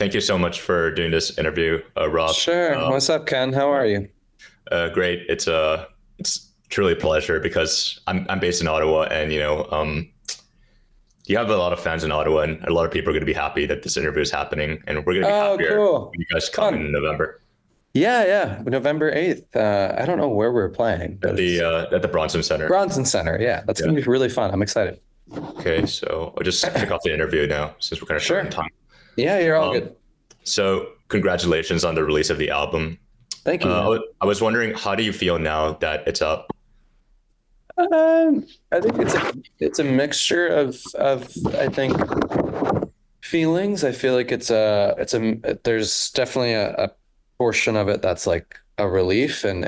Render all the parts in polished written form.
Thank you so much for doing this interview, Rob. Sure. What's up, Ken? How are you? Great. It's truly a pleasure because I'm based in Ottawa, and you have a lot of fans in Ottawa, and a lot of people are going to be happy that this interview is happening, and we're going to be Oh, happier cool. when you guys come Fun. in November Yeah, yeah. November 8th. I don't know where we're playing, at but the it's uh, at the Bronson Center. Bronson Center. Yeah, that's Yeah. gonna be really fun. I'm excited. Okay, so I'll just kick off the interview now since we're kind of short on Sure. time. Yeah, you're all Um, good. so congratulations on the release of the album. Thank you. Yeah. I was wondering, how do you feel now that it's up? I think it's a mixture of I think feelings. I feel like it's a there's definitely a portion of it that's like a relief, and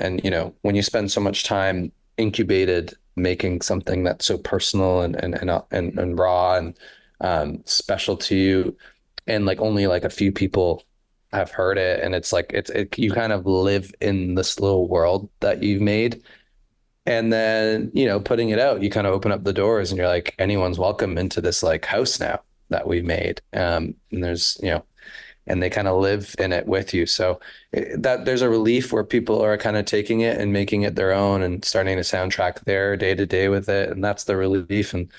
when you spend so much time incubated making something that's so personal and raw and special to you, and like only like a few people have heard it, and it's like you kind of live in this little world that you've made. And then, putting it out, you kind of open up the doors and you're like, anyone's welcome into this like house now that we've made. And and they kind of live in it with you. So that there's a relief where people are kind of taking it and making it their own and starting to soundtrack their day to day with it. And that's the relief. And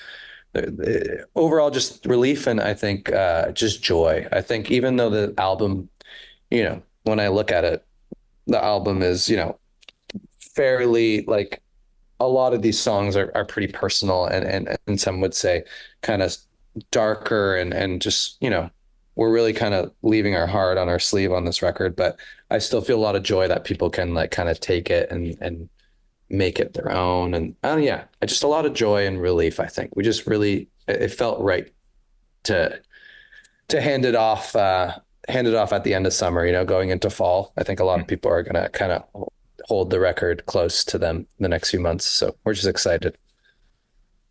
overall, just relief. And I think just joy. I think even though the album, when I look at it, the album is, fairly like a lot of these songs are pretty personal and some would say kind of darker and just we're really kind of leaving our heart on our sleeve on this record, but I still feel a lot of joy that people can like kind of take it and make it their own. And yeah, just a lot of joy and relief. I think we just really it felt right to hand it off at the end of summer, going into fall. I think a lot of people are going to kind of hold the record close to them the next few months. So we're just excited.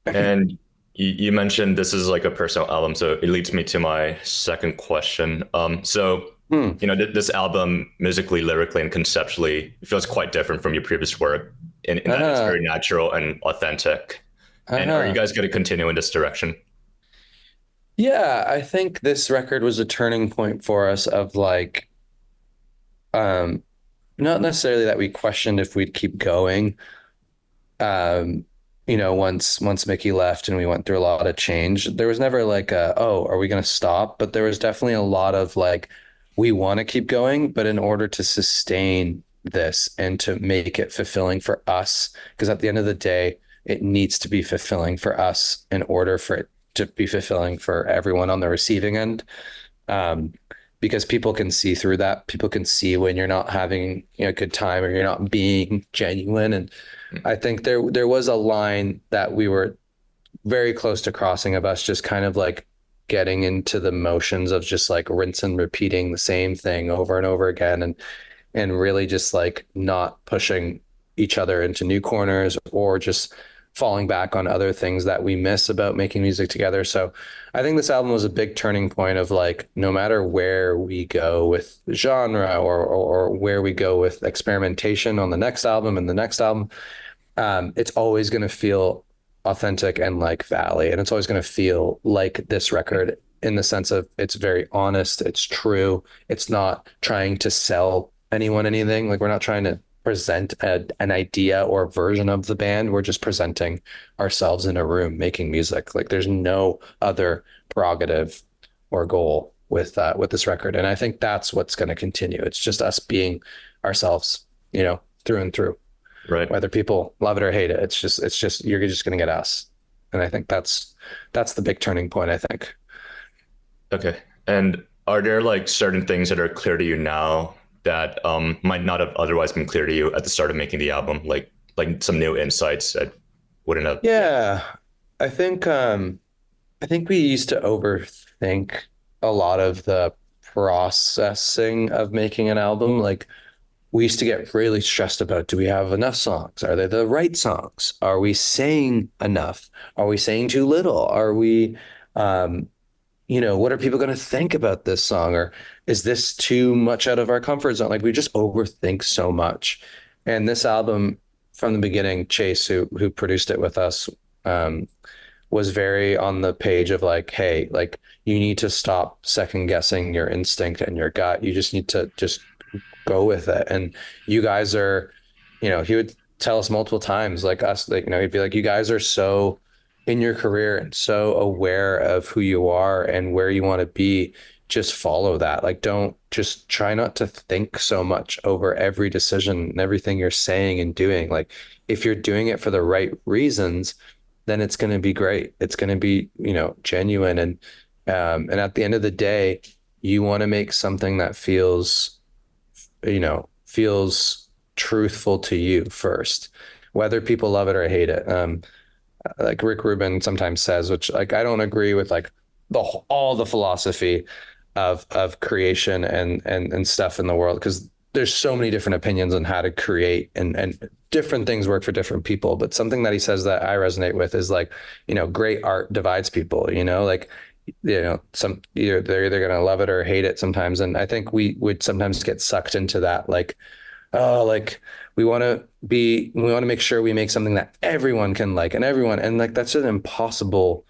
And you mentioned this is like a personal album, so it leads me to my second question. Hmm. This album, musically, lyrically, and conceptually, feels quite different from your previous work in that it's Uh-huh. very natural and authentic. And are you Uh-huh. guys going to continue in this direction? Yeah, I think this record was a turning point for us of like um not necessarily that we questioned if we'd keep going. Um, once Mickey left and we went through a lot of change, there was never like oh, are we gonna stop? But there was definitely a lot of like, we want to keep going, but in order to sustain this and to make it fulfilling for us, because at the end of the day, it needs to be fulfilling for us in order for it to be fulfilling for everyone on the receiving end. Um, because people can see through that. People can see when you're not having a good time or you're not being genuine. And I think there was a line that we were very close to crossing of us just kind of like getting into the motions of just like rinse and repeating the same thing over and over again and really just like not pushing each other into new corners or just falling back on other things that we miss about making music together. So I think this album was a big turning point of like, no matter where we go with genre or where we go with experimentation on the next album and the next album, it's always going to feel authentic and like Valley. And it's always going to feel like this record in the sense of it's very honest, it's true. It's not trying to sell anyone anything. Like we're not trying to present an idea or version of the band. We're just presenting ourselves in a room making music. Like there's no other prerogative or goal with this record. And I think that's what's going to continue. It's just us being ourselves, through and through, Right. whether people love it or hate it. It's just you're just going to get us. And I think that's the big turning point, I think. Okay. And are there like certain things that are clear to you now that might not have otherwise been clear to you at the start of making the album? Like some new insights that wouldn't have. Yeah. I think um I think we used to overthink a lot of the processing of making an album. Like we used to get really stressed about, do we have enough songs? Are they the right songs? Are we saying enough? Are we saying too little? Are we um what are people going to think about this song? Or is this too much out of our comfort zone? Like we just overthink so much. And this album from the beginning, Chase, who produced it with us, um, was very on the page of like, hey, like you need to stop second guessing your instinct and your gut. You just need to just go with it. And you guys are, he would tell us multiple times, like us, like, he'd be like, you guys are so in your career and so aware of who you are and where you want to be. Just follow that. Like, don't just try not to think so much over every decision and everything you're saying and doing. Like, if you're doing it for the right reasons, then it's going to be great. It's going to be, genuine. And at the end of the day, you want to make something that feels truthful to you first, whether people love it or hate it. Like Rick Rubin sometimes says, which like I don't agree with, like all the philosophy of creation and stuff in the world, because there's so many different opinions on how to create, and different things work for different people. But something that he says that I resonate with is like, great art divides people, like, some either they're either going to love it or hate it sometimes. And I think we would sometimes get sucked into that, like, oh, like we want to make sure we make something that everyone can like, and like that's an impossible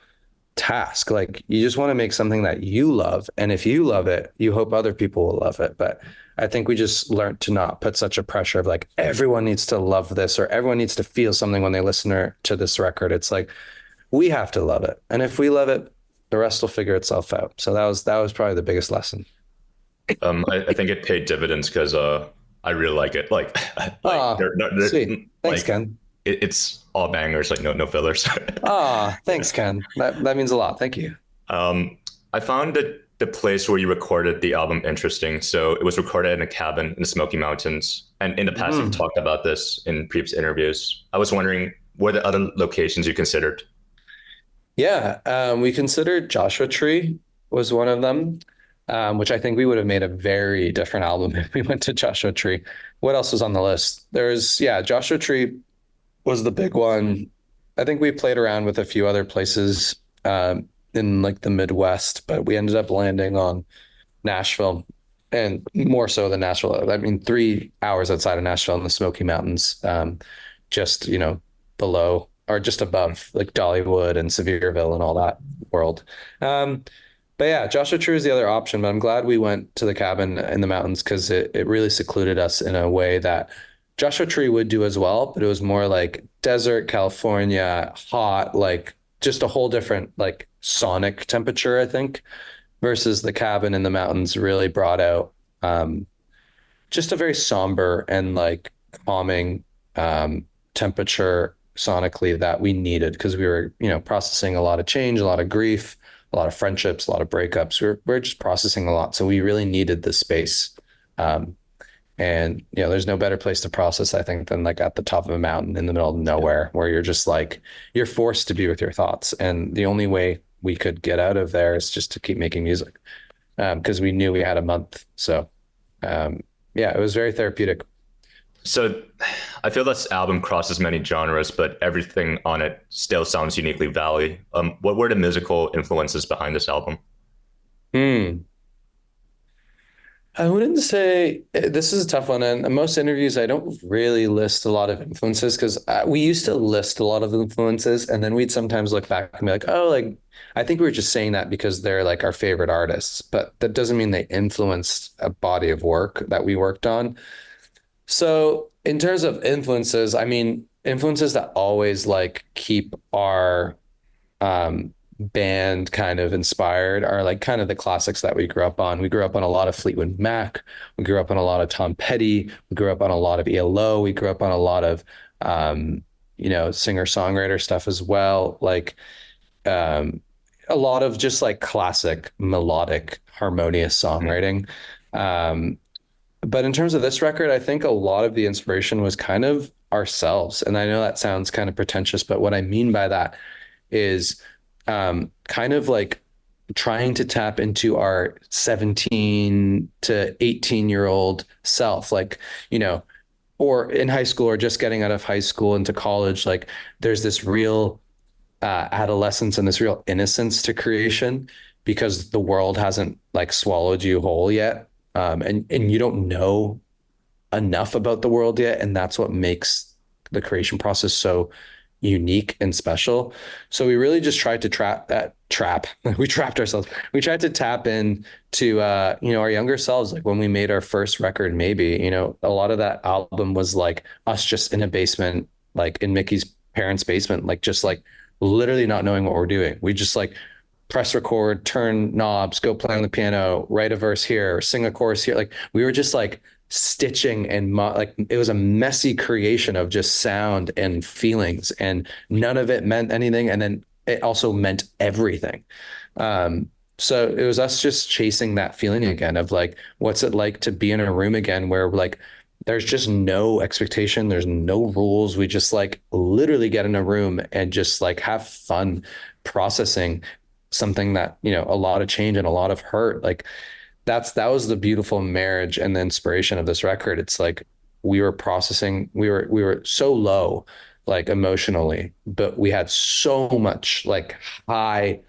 task. Like, you just want to make something that you love, and if you love it, you hope other people will love it. But I think we just learned to not put such a pressure of like everyone needs to love this or everyone needs to feel something when they listen to this record. It's like we have to love it, and if we love it, the rest will figure itself out. So that was probably the biggest lesson. I think it paid dividends because I really like it. Like like Ah, sweet. Thanks, like Ken. it's all bangers, like no fillers. Ah, thanks, Ken. That means a lot. Thank you. I found the place where you recorded the album interesting. So it was recorded in a cabin in the Smoky Mountains. And in the past, you've Mm. talked about this in previous interviews. I was wondering, what are the other locations you considered? Yeah, we considered Joshua Tree was one of them, which I think we would have made a very different album if we went to Joshua Tree. What else was on the list? Yeah, Joshua Tree was the big one. I think we played around with a few other places in like the Midwest, but we ended up landing on Nashville, and more so than Nashville. I mean, 3 hours outside of Nashville in the Smoky Mountains, just, below or just above like Dollywood and Sevierville and all that world. Um, but yeah, Joshua Tree is the other option, but I'm glad we went to the cabin in the mountains because it really secluded us in a way that Joshua Tree would do as well, but it was more like desert, California, hot, like just a whole different like sonic temperature, I think, versus the cabin in the mountains really brought out just a very somber and like calming temperature sonically that we needed because we were, processing a lot of change, a lot of grief, a lot of friendships, a lot of breakups. We're just processing a lot. So we really needed the space. Um, and there's no better place to process, I think, than like at the top of a mountain in the middle of nowhere where you're just like you're forced to be with your thoughts. And the only way we could get out of there is just to keep making music. Because we knew we had a month. So um, yeah, it was very therapeutic. So I feel this album crosses many genres, but everything on it still sounds uniquely Valley. What were the musical influences behind this album? Hmm. I wouldn't say this is a tough one. And in most interviews, I don't really list a lot of influences because we used to list a lot of influences. And then we'd sometimes look back and be like, oh, like, I think we were just saying that because they're like our favorite artists. But that doesn't mean they influenced a body of work that we worked on. So, in terms of influences, I mean, influences that always like keep our band kind of inspired are like kind of the classics that we grew up on. We grew up on a lot of Fleetwood Mac. We grew up on a lot of Tom Petty. We grew up on a lot of ELO. We grew up on a lot of, singer-songwriter stuff as well. Like um, a lot of just like classic melodic, harmonious songwriting. Um, but in terms of this record, I think a lot of the inspiration was kind of ourselves. And I know that sounds kind of pretentious, but what I mean by that is kind of like trying to tap into our 17 to 18-year-old self, like, or in high school or just getting out of high school into college. Like there's this real adolescence and this real innocence to creation because the world hasn't like swallowed you whole yet. And you don't know enough about the world yet. And that's what makes the creation process so unique and special. So we really just tried to trap. We trapped ourselves. We tried to tap in to our younger selves, like when we made our first record, maybe, a lot of that album was like us just in a basement, like in Mickey's parents' basement, like just like literally not knowing what we're doing. We just like press record, turn knobs, go play on the piano, write a verse here, sing a chorus here. Like we were just like stitching and like it was a messy creation of just sound and feelings, and none of it meant anything. And then it also meant everything. So it was us just chasing that feeling again of like, what's it like to be in a room again where like there's just no expectation, there's no rules. We just like literally get in a room and just like have fun processing something that, a lot of change and a lot of hurt. Like that was the beautiful marriage and the inspiration of this record. It's like we were processing, we were so low, like emotionally, but we had so much like high,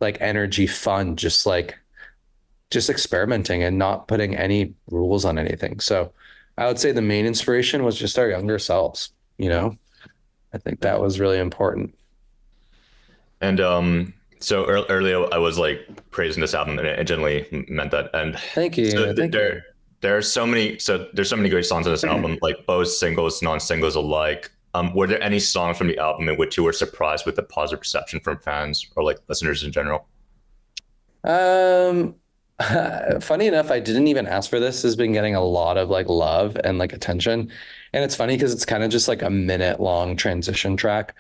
like energy, fun, just experimenting and not putting any rules on anything. So I would say the main inspiration was just our younger selves, you know? I think that was really important. And so earlier I was like praising this album, and it generally meant that. And Thank so you. Thank you. there's so many great songs on this album, like both singles, non-singles alike. Were there any songs from the album in which you were surprised with the positive reception from fans or like listeners in general? Um, Funny enough, I didn't even ask for this. Has been getting a lot of like love and like attention. And it's funny because it's kind of just like a minute long transition track.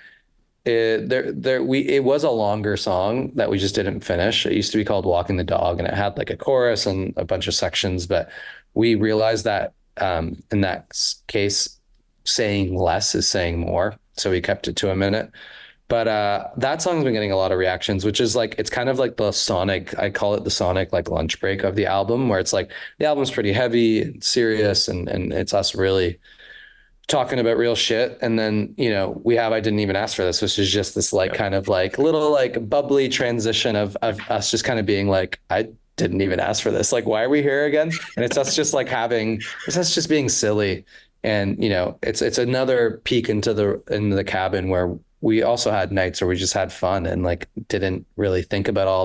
It was a longer song that we just didn't finish. It used to be called Walking the Dog, and it had like a chorus and a bunch of sections, but we realized that in that case, saying less is saying more. So we kept it to a minute. But that song's been getting a lot of reactions, which is like it's kind of like the sonic, I call it the sonic like lunch break of the album, where it's like the album's pretty heavy and serious, and it's us really talking about real shit. And then, we have I didn't even ask for this, which is just this like Yeah. kind of like little like bubbly transition of us just kind of being like, I didn't even ask for this. Like, why are we here again? And it's us just like it's us just being silly. And it's another peek into the cabin where we also had nights where we just had fun and like didn't really think about all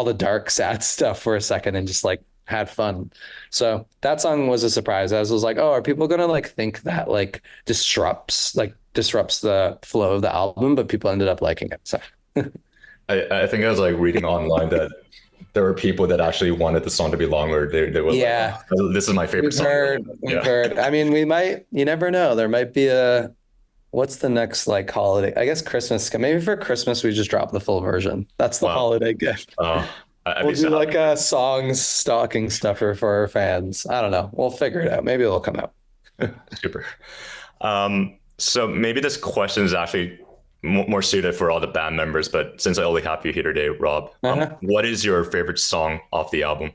the dark, sad stuff for a second and just like had fun. So that song was a surprise. I was like, oh, are people gonna like think that like disrupts the flow of the album? But people ended up liking it. So I think I was like reading online that there were people that actually wanted the song to be longer. They were like, yeah, oh, this is my favorite we've song. heard, we've Yeah. heard. I mean, you never know. There might be what's the next like holiday? I guess Christmas. Maybe for Christmas we just drop the full version. That's the Wow. holiday gift. I'd We'll be do so like happy. a songs stocking stuffer for our fans. I don't know. We'll figure it out. Maybe it'll come out. Super. So maybe this question is actually more suited for all the band members, but since I only have you here today, Rob, Uh-huh. what is your favorite song off the album?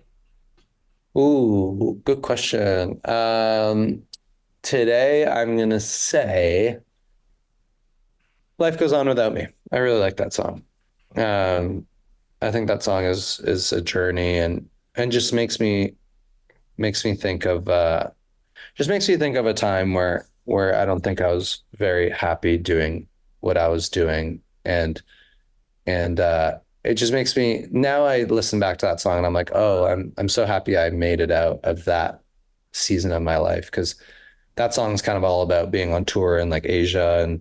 Ooh, good question. Today I'm gonna say Life Goes On Without Me. I really like that song. Um, I think that song is a journey and just makes me think of just makes me think of a time where I don't think I was very happy doing what I was doing, and it just makes me now I listen back to that song and I'm like, oh, I'm so happy I made it out of that season of my life because that song's kind of all about being on tour in like Asia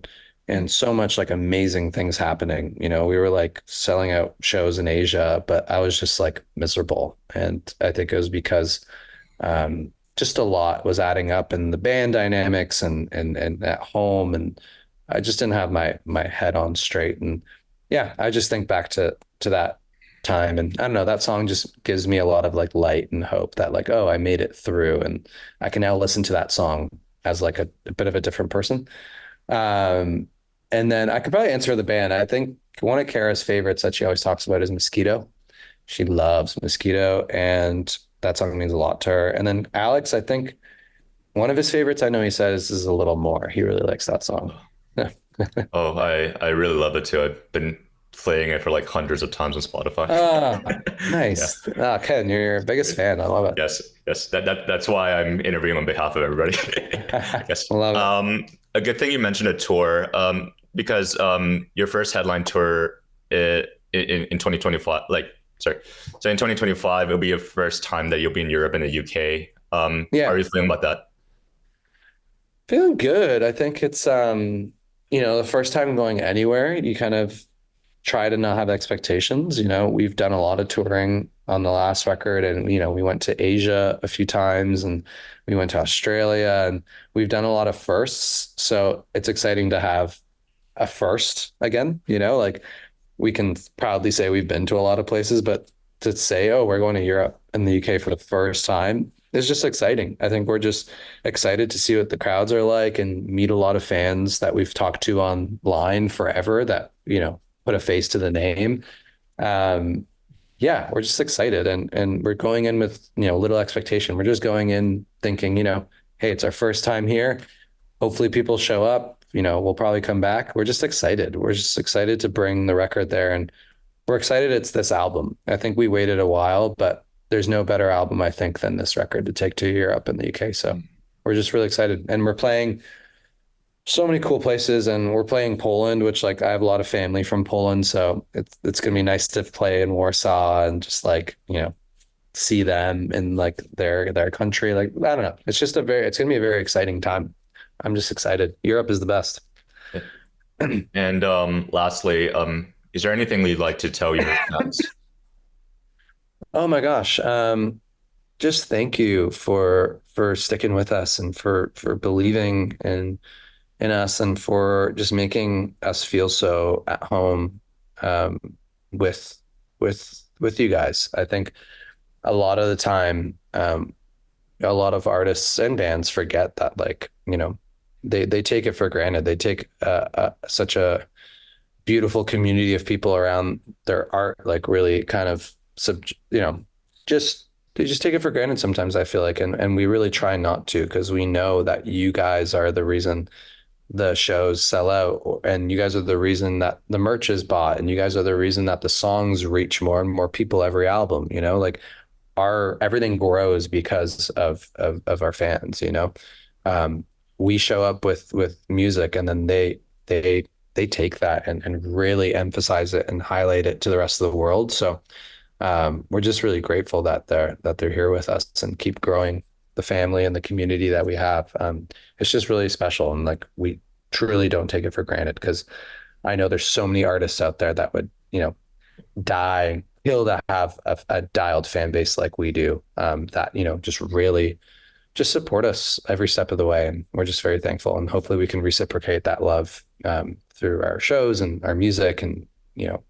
and so much like amazing things happening. We were like selling out shows in Asia, but I was just like miserable. And I think it was because just a lot was adding up in the band dynamics and at home, and I just didn't have my head on straight. And yeah, I just think back to that time, and I don't know, that song just gives me a lot of like light and hope that like, oh, I made it through, and I can now listen to that song as like a bit of a different person. Um, and then I could probably answer the band. I think one of Kara's favorites that she always talks about is Mosquito. She loves Mosquito, and that song means a lot to her. And then Alex, I think one of his favorites, I know he says, is A Little More. He really likes that song. Yeah. Oh, I really love it too. I've been playing it for like hundreds of times on Spotify. Ah, Yeah. nice. Ah, Ken, you're your biggest fan. I love Yes, yes. That's why I'm interviewing on behalf of everybody. it. Yes. Love it. A good thing you mentioned a tour. because your first headline tour in 2025, like sorry, so in 2025 it'll be your first time that you'll be in Europe and the UK. How are Yeah, you feeling about that? feeling good. I think it's the first time going anywhere, you kind of try to not have expectations. We've done a lot of touring on the last record, and we went to Asia a few times, and we went to Australia, and we've done a lot of firsts. So it's exciting to have a first again. Like we can proudly say we've been to a lot of places, but to say, oh, we're going to Europe and the UK for the first time is just exciting. I think we're just excited to see what the crowds are like and meet a lot of fans that we've talked to online forever that, put a face to the name. Um, yeah, we're just excited and we're going in with, little expectation. We're just going in thinking, hey, it's our first time here. Hopefully people show up, we'll probably come back. We're just excited. We're just excited to bring the record there and we're excited it's this album. I think we waited a while, but there's no better album, I think, than this record to take to Europe and the UK. So we're just really excited. And we're playing so many cool places and we're playing Poland, which like I have a lot of family from Poland. So it's gonna be nice to play in Warsaw and just like, see them in like their country. Like, I don't know. It's gonna be a very exciting time. I'm just excited. Europe is the best. And lastly, is there anything you'd like to tell your fans? Oh my gosh. Just thank you for sticking with us and for believing in us and for just making us feel so at home um, with with you guys. I think a lot of the time, a lot of artists and bands forget that like, they take it for granted. They take such a beautiful community of people around their art, like really kind of just they just take it for granted sometimes, I feel like, and we really try not to because we know that you guys are the reason the shows sell out and you guys are the reason that the merch is bought and you guys are the reason that the songs reach more and more people every album, like our everything grows because of our fans, um, we show up with music and then they take that and really emphasize it and highlight it to the rest of the world. So we're just really grateful that they're here with us and keep growing the family and the community that we have. It's just really special, and like we truly don't take it for granted because I know there's so many artists out there that would, die, kill to have a dialed fan base like we do. That just really just support us every step of the way, and we're just very thankful. And hopefully, we can reciprocate that love through our shows and our music and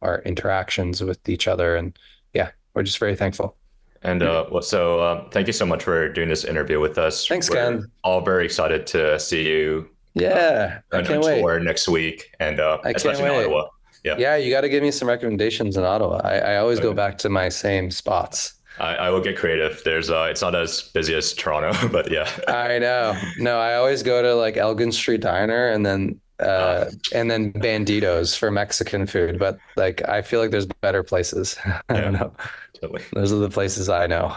our interactions with each other. And yeah, we're just very thankful. And thank you so much for doing this interview with us. Thanks, We're Ken. all very excited to see you Yeah, I on can't wait. tour next week, and I can't especially in wait. Ottawa. Yeah. Yeah, you got to give me some recommendations in Ottawa. I always go Okay. back to my same spots. I will get creative. It's not as busy as Toronto, but yeah. I know. No, I always go to like Elgin Street Diner Uh, and then Banditos for Mexican food. But like I feel like there's better places. I don't yeah, know. totally. Those are the places I know.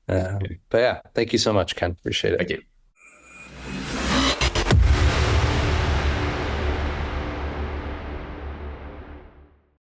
But yeah, thank you so much, Ken. Appreciate it. Thank you.